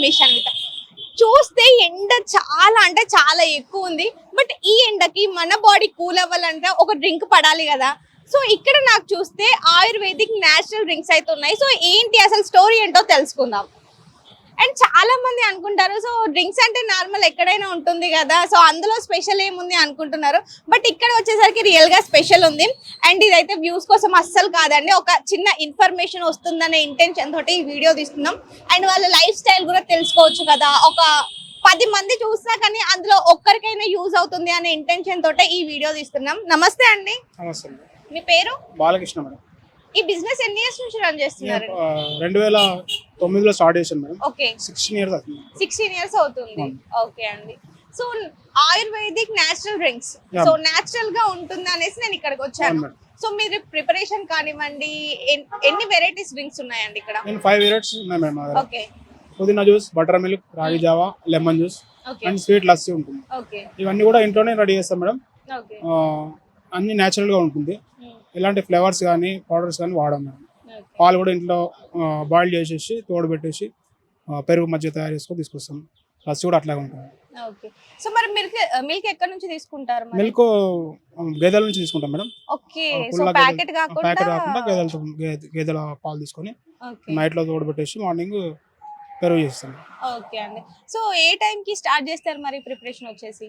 నిశాంత. చూస్తే ఎండ చాలా అంటే చాలా ఎక్కువ ఉంది. బట్ ఈ ఎండకి మన బాడీ కూల్ అవ్వాలంటే ఒక డ్రింక్ పడాలి కదా. సో ఇక్కడ నాకు చూస్తే ఆయుర్వేదిక్ నేచురల్ డ్రింక్స్ అయితే ఉన్నాయి. సో ఏంటి అసలు స్టోరీ ఏంటో తెలుసుకుందాం. అండ్ చాలా మంది అనుకుంటారు సో డ్రింక్స్ అంటే నార్మల్ ఎక్కడైనా ఉంటుంది కదా, సో అందులో స్పెషల్ ఏముంది అనుకుంటున్నారు. బట్ ఇక్కడ వచ్చేసరికి రియల్ గా స్పెషల్ ఉంది. అండ్ ఇదైతే వ్యూస్ కోసం అస్సలు కాదండి, ఒక చిన్న ఇన్ఫర్మేషన్ వస్తుందనే ఇంటెన్షన్ తోటి ఈ వీడియో తీస్తున్నాం. అండ్ వాళ్ళ లైఫ్ స్టైల్ కూడా తెలుసుకోవచ్చు కదా, ఒక 10 మంది చూసినా కానీ అందులో ఒక్కరికైనా యూజ్ అవుతుంది అనే ఇంటెన్షన్ తోటే ఈ వీడియో తీస్తున్నాం. నమస్తే అండి. మీ పేరు? బాలకృష్ణ మేడం. ఈ బిజినెస్ ఎన్ని ఇయర్స్ నుంచి రన్ చేస్తున్నారు? 2009లో స్టార్ట్ చేశాను మేడం. ఓకే, 16 ఇయర్స్ అవుతుంది. 16 ఇయర్స్ అవుతుంది. ఓకే అండి. So ayurvedic natural drinks, so natural గా ఉంటుంది అనేసి నేను ఇక్కడికి వచ్చాను. సో మీరు ప్రిపరేషన్ కానివ్వండి, ఎన్ని వెరైటీస్ డ్రింక్స్ ఉన్నాయండి ఇక్కడ? 5 వెరైటీస్ ఉన్నాయి మేడం. ఓకే, పుదీనా జ్యూస్, బటర్ మిల్క్, రాగి Java, lemon juice and sweet lassi ఉంటుంది. ఓకే, ఇవన్నీ కూడా ఇంట్లోనే రెడీ చేస్తాం మేడం. ఓకే, అన్ని నేచురల్ గా ఉంటుంది. ఇలాంటి ఫ్లేవర్స్ కానీ పౌడర్స్ కానీ వాడాం మేడం. పాలు కూడా ఇంట్లో బాయిల్ చేసేసి తోడు పెట్టేసి పెరుగు మధ్య తయారు చేసుకొని తీసుకొస్తాం. లస్సీ కూడా అట్లాగే ఉంటుంది. ఓకే. సో మరి మిల్క్ ఎక్కడ నుంచి తీసుకుంటారు? మిల్క్ గేదెల నుంచి తీసుకుంటాం మేడం. ఓకే, సో ప్యాకెట్ కాకుండా గేదెల పాలు తీసుకొని నైట్ లో తోడు పెట్టేసి మార్నింగ్ పెరుగు చేస్తాం. ఓకే అండి. సో ఏ టైం కి స్టార్ట్ చేస్తారు మరి ప్రిపరేషన్ వచ్చేసి?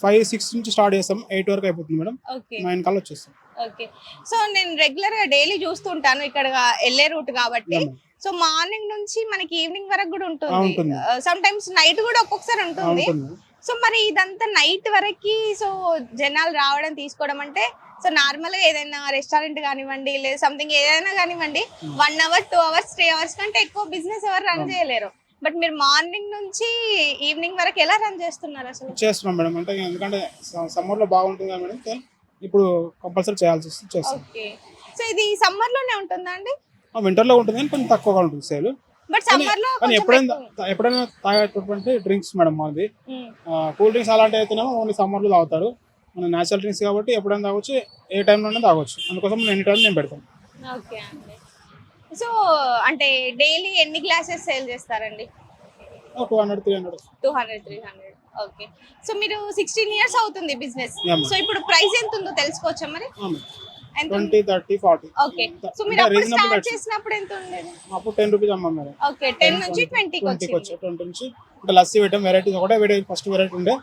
5-6 నుంచి స్టార్ట్ చేస్తాం, 8 వరకు అయిపోతుంది మేడం. ఓకే, 9 కల్లా వచ్చేస్తాం. ఓకే. సో నేను రెగ్యులర్ గా డైలీ చూస్తుంటాను ఇక్కడ వెళ్ళే రూట్ కాబట్టి. సో మార్నింగ్ నుంచి మనకి ఈవినింగ్ వరకు కూడా ఉంటుంది, సమ్ టైమ్స్ నైట్ కూడా ఒక్కొక్కసారి ఉంటుంది. సో మరి ఇదంతా నైట్ వరకు సో జనాలు రావడం తీసుకోవడం అంటే సో నార్మల్ గా ఏదైనా రెస్టారెంట్ కానివ్వండి లేదా సంథింగ్ ఏదైనా కానివ్వండి 1 అవర్ 2 అవర్స్ 3 అవర్స్ కంటే ఎక్కువ బిజినెస్ ఎవరు రన్ చేయలేరు. బట్ మీరు మార్నింగ్ నుంచి ఈవినింగ్ వరకు ఎలా రన్ చేస్తున్నారు అసలు? చేస్తున్నాం మేడం. అంటే ఎందుకంటే సమ్మర్ లో బాగుంటుంది కదా మేడం, ఇప్పుడు కంపల్సరీ చేయాల్సి వస్తుంది, చేస్తాం. ఓకే. సో ఇది సమ్మర్ లోనే ఉంటుందా అండి? వింటర్ లో ఉంటుంది కానీ కొంచెం తక్కువగా ఉంటుంది సేల్. బట్ సమ్మర్ లో ఎప్పుడైనా తాగేటటువంటి డ్రింక్స్ మేడం మాది. కూల్ డ్రింక్స్ అలాంటివి అయితేనేమో ఓన్లీ సమ్మర్ లో తాగుతారు. మన నేచురల్ డ్రింక్స్ కాబట్టి ఎప్పుడైనా తాగొచ్చు, ఏ టైంలోనే తాగొచ్చు. అందుకోసం ఎనీ టైం నేను పెడతాను. ఓకే అండి. సో అంటే డైలీ ఎన్ని గ్లాసెస్ సేల్ చేస్తారండి? 200-300. 200-300. ఓకే. సో మీరు 16 ఇయర్స్ అవుతుంది బిజినెస్. సో ఇప్పుడు ప్రైస్ ఎంత ఉందో తెలుసుకోవచ్చా మరి? 20, 30, 40. ఓకే. సో మీరు అప్పుడు స్టార్ట్ చేసినప్పుడు ఎంత ఉండేది? అప్పుడు 10 రూపీస్ అమ్మాం మేడం. ఓకే, 10 నుంచి 20 కి వచ్చింది. 20 నుంచి అంటే లస్సీ పెట్టాం. వెరైటీస్ ఒకటే వెరైటీ, ఫస్ట్ వెరైటీ ఉండే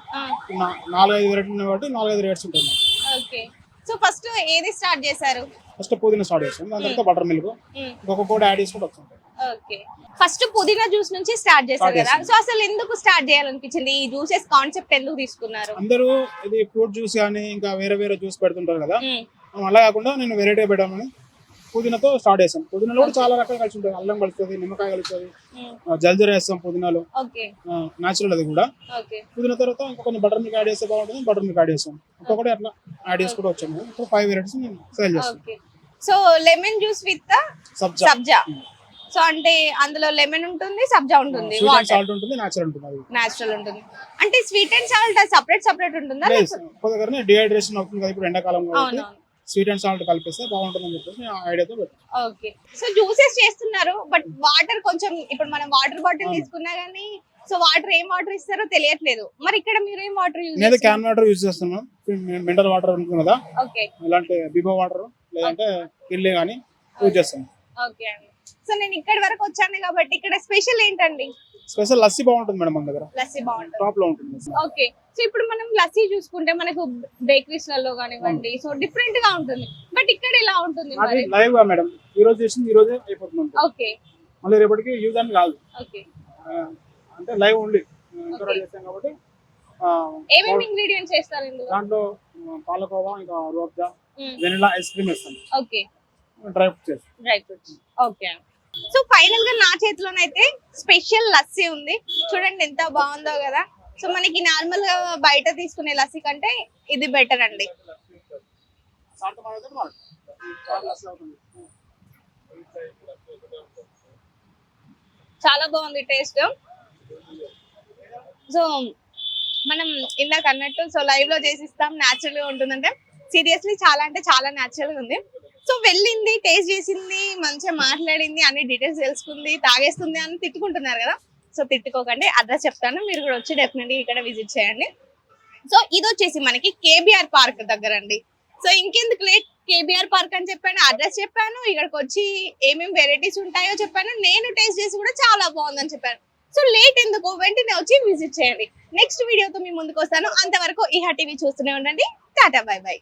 4-5 వెరైటీ ఉన్నాయి కాబట్టి 4-5 రేట్స్ ఉంటాయి. ఓకే. సో ఫస్ట్ ఏది స్టార్ట్ చేశారు? ఫస్ట్ పుదీనా స్టార్ట్ చేసాం, దాని తర్వాత బటర్ మిల్క్, ఇంకొక కూడా యాడ్ చేసుకుంటూ వచ్చాం. ఓకే. ఫస్ట్ పుదీనా జ్యూస్ నుంచి స్టార్ట్ చేశారు కదా, సో అసలు ఎందుకు స్టార్ట్ చేయాలనిపించింది? ఈ జ్యూసెస్ కాన్సెప్ట్ ఎందుకు తీసుకున్నారు? అందరూ ఇది ఫ్రూట్ జ్యూస్ కానీ ఇంకా వేరే వేరే జ్యూస్ పెడుతుంటారు కదా, అలా కాకుండా నేను వెరైటీ పెట్టామని పుదీనాతో స్టార్ట్ చేసాను. పుదీనాలో కూడా చాలా రకాలు కలిసి ఉంటుంది. అల్లం కలుస్తుంది, నిమ్మకాయ కలుస్తుంది, జల్జీరా వేస్తాం పుదీనాలో, న్యాచురల్ అది కూడా. పుదీనా తర్వాత ఇంకా కొంచెం బటర్ మిల్క్ యాడ్ చేస్తే బాగుంటుంది, బటర్ మిల్క్ యాడ్ చేస్తాం. ఒక్కొక్కటి అట్లా యాడ్ చేసుకుంటూ వచ్చాము. ఇప్పుడు 5 వెరైటీస్ సేల్ చేస్తాం. So lemon juice with sabja. So అంటే అందులో లెమన్ ఉంటుంది, సబ్జా ఉంటుంది, సాల్ట్ ఉంటుంది, న్యాచురల్ ఉంటుంది. అంటే స్వీట్ అండ్ సాల్ట్ సెపరేట్ ఉంటుందా? డిహైడ్రేషన్ అవుతుంది కదా ఇప్పుడు ఎండాకాలం కాబట్టి స్వీట్ అండ్ సాల్ట్ కలిపేస్తే బాగుంటుంది అని చెప్పేసి ఐడియాతో పెట్టాను. ఓకే. సో జ్యూసెస్ చేస్తున్నారు, బట్ వాటర్ కొంచెం ఇప్పుడు మనం వాటర్ బాటిల్ తీసుకున్నా గానీ సో ఏం వాటర్ ఇస్తారో తెలియట్లేదు. మరి ఇక్కడ మీరు ఏం వాటర్ యూజ్ చేస్తారు? క్యాన్ వాటర్ యూజ్ చేస్తున్నాం. మినరల్ వాటర్ ఉంటుంది కదా, ఇలాంటి బిబో వాటర్ లేదంటే కిల్లే గానీ యూజ్ చేస్తాం. ఓకే అండి. సో నేను ఇక్కడ వరకు వచ్చాను కాబట్టి ఇక్కడ స్పెషల్ ఏంటండి? స్పెషల్ లస్సీ బాగుంటుంది మేడం, మన దగ్గర లస్సీ బాగుంటుంది, టాప్ లో ఉంటుంది. ఓకే. సో ఇప్పుడు మనం లస్సీ చూసుకుంటే మనకు బేకరీస్ లలో కానివ్వండి సో డిఫరెంట్ గా ఉంటుంది, బట్ ఇక్కడ ఎలా ఉంటుంది? లైవ్ గా మేడం, ఈ రోజు చేసింది ఈ రోజే అయిపోతుంది. ఓకే, మళ్ళీ రేపటికి యూజ్ అని కాదు. ఓకే, అంటే లైవ్ ఓన్లీ చేస్తాం కాబట్టి. ఏమేమి ఇంగ్రీడియంట్స్ చేస్తారు ఇందులో? దాంట్లో పాలకోవా, ఇంకా రూఅఫ్జా, వెనిలా ఐస్ క్రీమ్ వేస్తాం. Okay, dry fruits. Okay. So final గా నా చేతిలోనైతే స్పెషల్ లస్సీ ఉంది, చూడండి ఎంత బాగుందో కదా. సో మనకి నార్మల్ గా బయట తీసుకునే లస్సీ కంటే ఇది బెటర్ అండి. చాలా బాగుంది టేస్ట్. సో మనం ఇందాక అన్నట్టు సో లైవ్ లో చేసిస్తాం, న్యాచురల్ గా ఉంటుందంటే సీరియస్లీ చాలా అంటే చాలా న్యాచురల్ గా ఉంది. సో వెళ్ళింది, టేస్ట్ చేసింది, మంచిగా మాట్లాడింది, అన్ని డీటెయిల్స్ తెలుసుకుంది, తాగేస్తుంది అని తిట్టుకుంటున్నారు కదా. సో తిట్టుకోకండి, అడ్రస్ చెప్తాను, మీరు కూడా వచ్చి డెఫినెట్గా ఇక్కడ విజిట్ చేయండి. సో ఇది వచ్చేసి మనకి కేబిఆర్ పార్క్ దగ్గర అండి. సో ఇంకెందుకు లేట్, కేబిఆర్ పార్క్ అని చెప్పాను, అడ్రస్ చెప్పాను, ఇక్కడికి వచ్చి ఏమేమి వెరైటీస్ ఉంటాయో చెప్పాను, నేను టేస్ట్ చేసి కూడా చాలా బాగుందని చెప్పాను. సో లేట్ ఎందుకు, వెంటనే వచ్చి విజిట్ చేయండి. నెక్స్ట్ వీడియోతో మీ ముందుకు వస్తాను. అంతవరకు ఈహా టీవీ చూస్తూనే ఉండండి. Tata bye by.